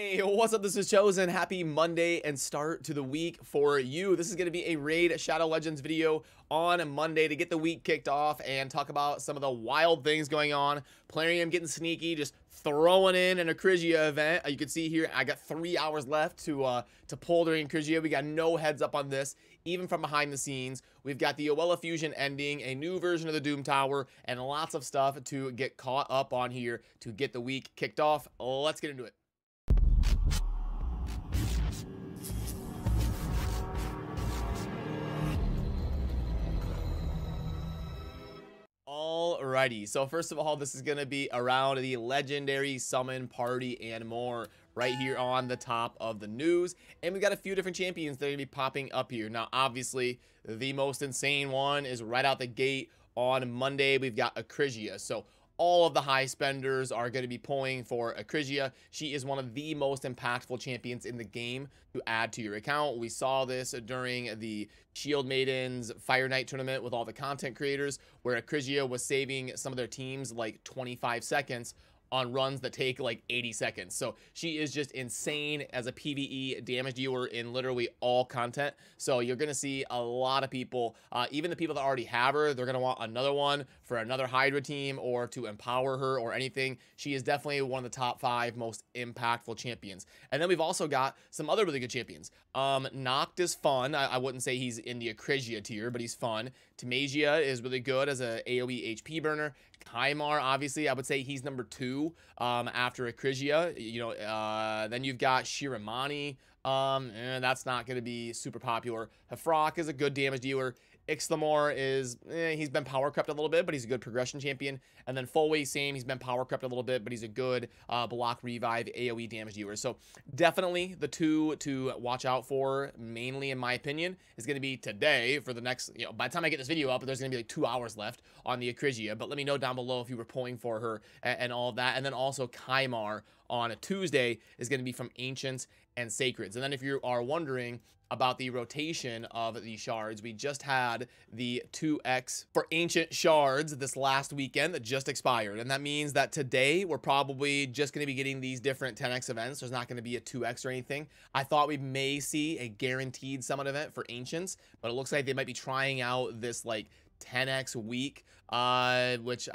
Hey, what's up? This is Chosen. Happy Monday and start to the week for you. This is going to be a Raid Shadow Legends video on Monday to get the week kicked off and talk about some of the wild things going on. Plarium getting sneaky, just throwing in an Acrizia event. You can see here, I got 3 hours left to pull during Acrizia. We got no heads up on this, even from behind the scenes. We've got the Oella Fusion ending, a new version of the Doom Tower, and lots of stuff to get caught up on here to get the week kicked off. Let's get into it. Alrighty, so first of all, this is going to be around the legendary summon party and more right here on the top of the news. And we've got a few different champions that are going to be popping up here. Now, obviously, the most insane one is right out the gate on Monday. We've got Acrizia. So all of the high spenders are going to be pulling for Acrizia. She is one of the most impactful champions in the game to add to your account. We saw this during the Shield Maidens Fire Night tournament with all the content creators, where Acrizia was saving some of their teams like 25 seconds on runs that take like 80 seconds. So she is just insane as a PvE damage dealer in literally all content. So you're gonna see a lot of people, even the people that already have her, they're gonna want another one for another Hydra team or to empower her or anything. She is definitely one of the top 5 most impactful champions. And then we've also got some other really good champions. Noct is fun. I wouldn't say he's in the Acrizia tier, but he's fun. Tamagia is really good as a AoE HP burner. Kymar, obviously, I would say he's number 2 after Acrizia. Then you've got Shiramani. And that's not going to be super popular. Hafrock is a good damage dealer. Ixlamor is, he's been power crept a little bit, but he's a good progression champion. And then Folway, same, he's been power crept a little bit, but he's a good block revive AoE damage dealer. So definitely the 2 to watch out for, mainly in my opinion, is going to be today for the next, by the time I get this video up, there's going to be like 2 hours left on the Acrizia. But let me know down below if you were pulling for her and all of that. And then also Kymar on a Tuesday is going to be from Ancients and Sacreds. And then if you are wondering about the rotation of the shards, we just had the 2x for ancient shards this last weekend that just expired, and that means that today we're probably just going to be getting these different 10x events. There's not going to be a 2x or anything. I thought we may see a guaranteed summon event for ancients, but it looks like they might be trying out this like 10x week, which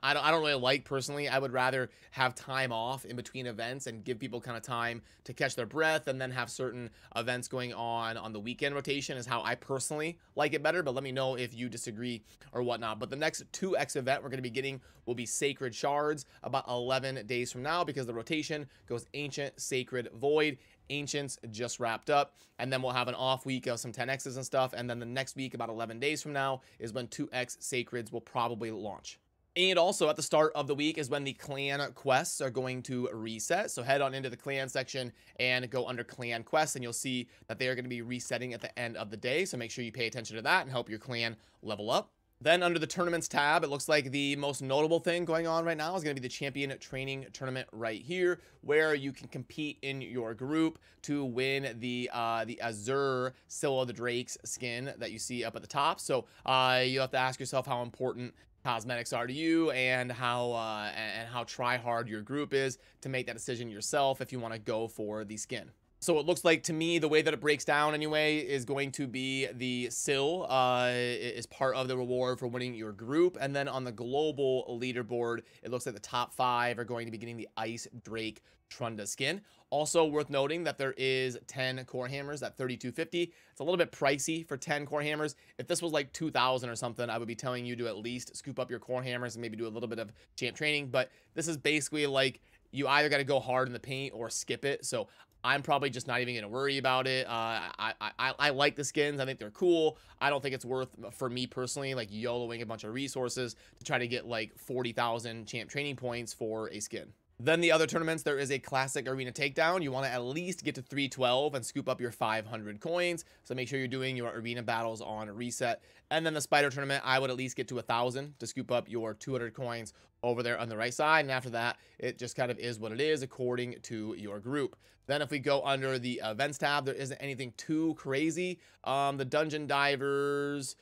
I don't really like personally. I would rather have time off in between events and give people kind of time to catch their breath, and then have certain events going on the weekend rotation is how I personally like it better. But let me know if you disagree or whatnot. But the next 2x event we're going to be getting will be Sacred Shards about 11 days from now, because the rotation goes Ancient, Sacred, Void. Ancients just wrapped up, and then we'll have an off week of some 10x's and stuff, and then the next week, about 11 days from now, is when 2x Sacreds will probably launch. And also at the start of the week is when the clan quests are going to reset. So head on into the clan section and go under clan quests, and you'll see that they are going to be resetting at the end of the day. So make sure you pay attention to that and help your clan level up. Then under the tournaments tab, it looks like the most notable thing going on right now is going to be the champion training tournament right here, where you can compete in your group to win the Azure Scylla the Drakes skin that you see up at the top. So you have to ask yourself how important cosmetics are to you, and how try hard your group is to make that decision yourself if you want to go for the skin. So it looks like to me, the way that it breaks down anyway is going to be the Syl is part of the reward for winning your group. And then on the global leaderboard, it looks like the top 5 are going to be getting the Ice Drake Trunda skin. Also worth noting that there is 10 core hammers at 3250. It's a little bit pricey for 10 core hammers. If this was like 2,000 or something, I would be telling you to at least scoop up your core hammers and maybe do a little bit of champ training. But this is basically like you either got to go hard in the paint or skip it. So I'm probably just not even going to worry about it. I like the skins. I think they're cool. I don't think it's worth, for me personally, like YOLOing a bunch of resources to try to get like 40,000 champ training points for a skin. Then the other tournaments, there is a classic arena takedown. You want to at least get to 312 and scoop up your 500 coins. So make sure you're doing your arena battles on reset. And then the spider tournament, I would at least get to 1,000 to scoop up your 200 coins over there on the right side. And after that, it just kind of is what it is according to your group. Then if we go under the events tab, there isn't anything too crazy. The dungeon divers,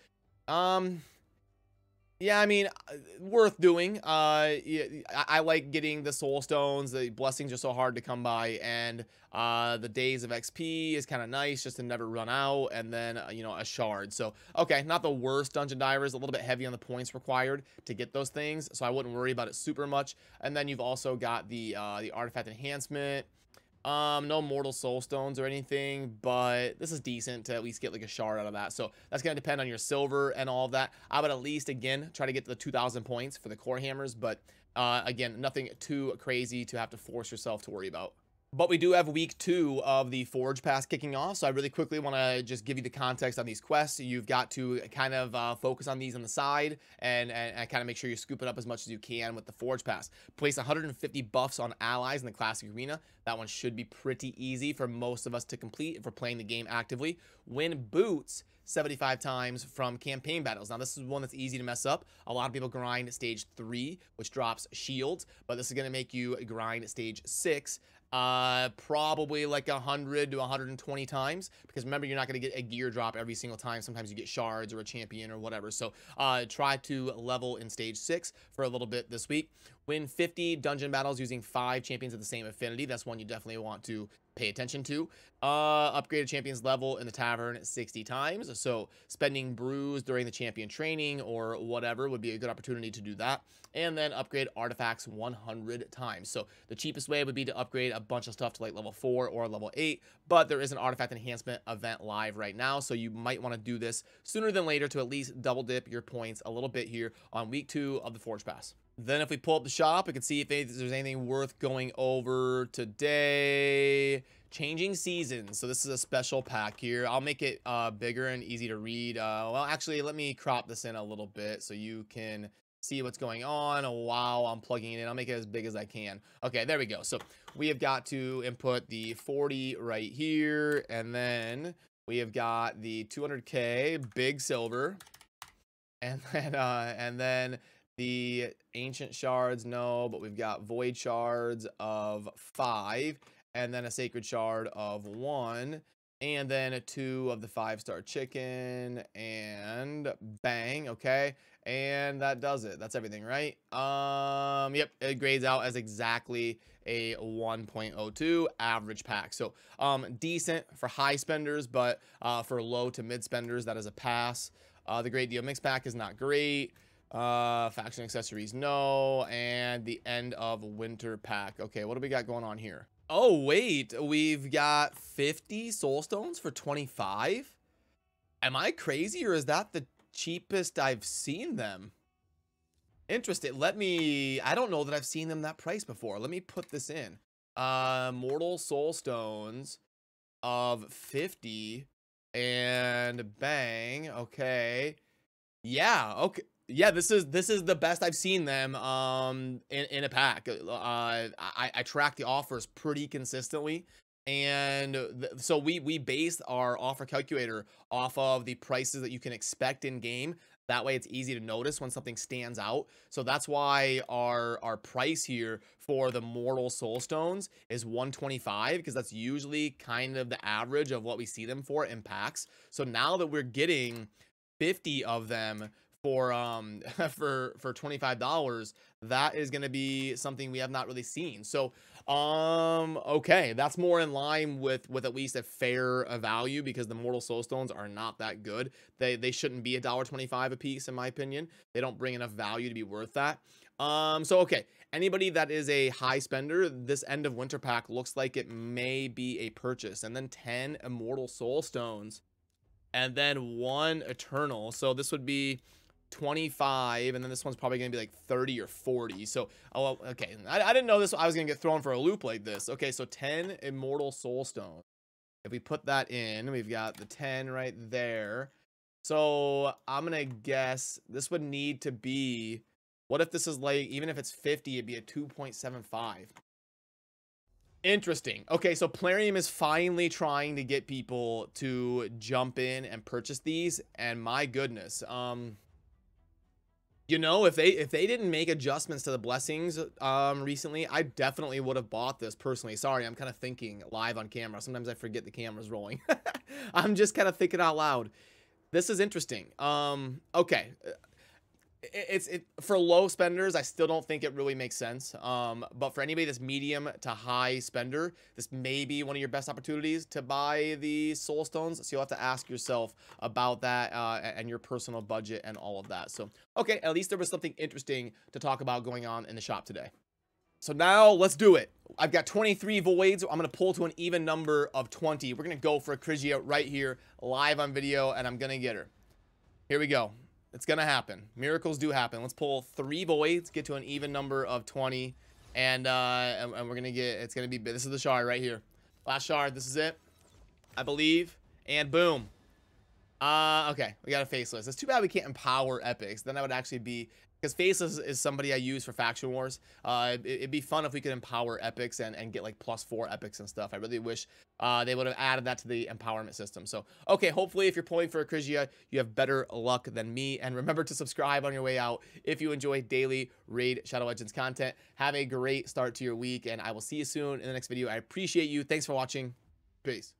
Yeah, I mean, worth doing. Yeah, I like getting the soul stones. The blessings are so hard to come by, and the days of XP is kind of nice just to never run out, and then you know, a shard. So okay, not the worst dungeon divers. A little bit heavy on the points required to get those things, so I wouldn't worry about it super much. And then you've also got the artifact enhancement. No mortal soul stones or anything, but this is decent to at least get like a shard out of that. So that's going to depend on your silver and all of that. I would at least, again, try to get to the 2,000 points for the core hammers, but again, nothing too crazy to have to force yourself to worry about. But we do have week 2 of the Forge Pass kicking off, so I really quickly want to just give you the context on these quests. You've got to kind of focus on these on the side and kind of make sure you scoop it up as much as you can with the Forge Pass. Place 150 buffs on allies in the Classic Arena. That one should be pretty easy for most of us to complete if we're playing the game actively. Win boots 75 times from campaign battles. Now, this is one that's easy to mess up. A lot of people grind stage 3, which drops shields, but this is going to make you grind stage 6 probably like 100 to 120 times, because remember, you're not going to get a gear drop every single time. Sometimes you get shards or a champion or whatever. So try to level in stage 6 for a little bit this week. Win 50 dungeon battles using 5 champions of the same affinity. That's one you definitely want to pay attention to. Upgrade a champion's level in the tavern 60 times. So spending brews during the champion training or whatever would be a good opportunity to do that. And then upgrade artifacts 100 times. So the cheapest way would be to upgrade a bunch of stuff to like level 4 or level 8, but there is an artifact enhancement event live right now, so you might want to do this sooner than later to at least double dip your points a little bit here on week 2 of the Forge Pass. Then if we pull up the shop, we can see if there's anything worth going over today. Changing seasons. So this is a special pack here. I'll make it bigger and easy to read. Well, actually, let me crop this in a little bit so you can see what's going on while I'm plugging it in. I'll make it as big as I can. Okay, there we go. So we have got to input the 40 right here, and then we have got the 200k big silver, and then the ancient shards, no, but we've got void shards of 5, and then a sacred shard of 1, and then 2 of the 5-star chicken, and bang. Okay, and that does it. That's everything, right? Yep, it grades out as exactly a 1.02 average pack. So decent for high spenders, but for low to mid spenders, that is a pass. The Great Deal Mix Pack is not great. Faction accessories, no. And the End of Winter Pack. Okay, what do we got going on here? Oh, wait, we've got 50 soul stones for 25. Am I crazy, or is that the cheapest I've seen them? Interesting. I don't know that I've seen them that price before. Let me put this in. Mortal soul stones of 50, and bang. Okay. Yeah, okay. Yeah, this is the best I've seen them in a pack. I track the offers pretty consistently, and so we base our offer calculator off of the prices that you can expect in game. That way it's easy to notice when something stands out. So that's why our price here for the Mortal Soul Stones is 125, because that's usually kind of the average of what we see them for in packs. So now that we're getting 50 of them for for $25, that is going to be something we have not really seen. So okay, that's more in line with at least a fair value, because the Mortal Soul Stones are not that good. They shouldn't be $1.25 a piece, in my opinion. They don't bring enough value to be worth that. So okay, anybody that is a high spender, this End of Winter Pack looks like it may be a purchase. And then 10 Immortal Soul Stones, and then 1 Eternal. So this would be 25, and then this one's probably gonna be like 30 or 40. So oh, okay, I didn't know this. I was gonna get thrown for a loop like this. Okay, so 10 Immortal Soul Stone. If we put that in, we've got the 10 right there. So I'm gonna guess this would need to be, what if this is like, even if it's 50, it'd be a 2.75. Interesting. Okay, so Plarium is finally trying to get people to jump in and purchase these, and my goodness, you know, if they didn't make adjustments to the blessings recently, I definitely would have bought this personally. Sorry, I'm kind of thinking live on camera. Sometimes I forget the camera's rolling. I'm just kind of thinking out loud. This is interesting. Okay. For low spenders, I still don't think it really makes sense. But for anybody that's medium to high spender, this may be one of your best opportunities to buy the soul stones. So you'll have to ask yourself about that and your personal budget and all of that. So, okay, at least there was something interesting to talk about going on in the shop today. So now let's do it. I've got 23 voids. I'm going to pull to an even number of 20. We're going to go for a Krigia right here live on video, and I'm going to get her. Here we go. It's going to happen. Miracles do happen. Let's pull 3 voids, get to an even number of 20, and we're going to get, it's going to be, this is the shard right here. Last shard. This is it, I believe. And boom. Okay, we got a faceless. It's too bad we can't empower epics. Then that would actually be, because faceless is somebody I use for faction wars. It'd be fun if we could empower epics and get like +4 epics and stuff. I really wish they would have added that to the empowerment system. So, okay, hopefully if you're pulling for a Krigia, you have better luck than me. And remember to subscribe on your way out if you enjoy daily Raid Shadow Legends content. Have a great start to your week, and I will see you soon in the next video. I appreciate you. Thanks for watching. Peace.